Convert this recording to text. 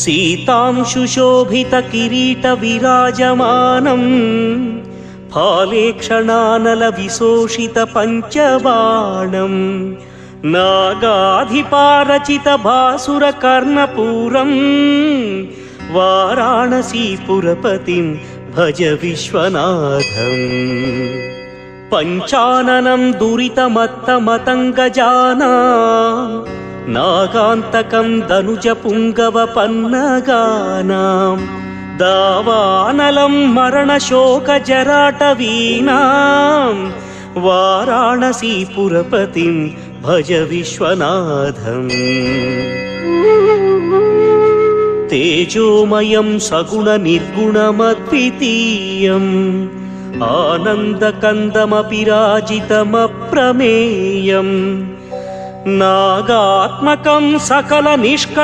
सीतांशुशोभितकिरीटविराजमानम् फालेक्षणानलविशोषितपञ्चबाणम् नागाधिपारचितभासुरकर्णपूरम् वाराणसीपुरपतिं भज विश्वनाथम्। पञ्चाननं दुरितमत्तमतङ्गजाना नागान्तकं दनुजपुङ्गवपन्नगानां दावानलं मरणशोकजराटवीनां वाराणसीपुरपतिं भज विश्वनाथम्। तेजोमयं सगुणनिर्गुणमद्वितीयम् आनन्दकन्दमपि राजितमप्रमेयम् नागात्मकं सकलनिष्क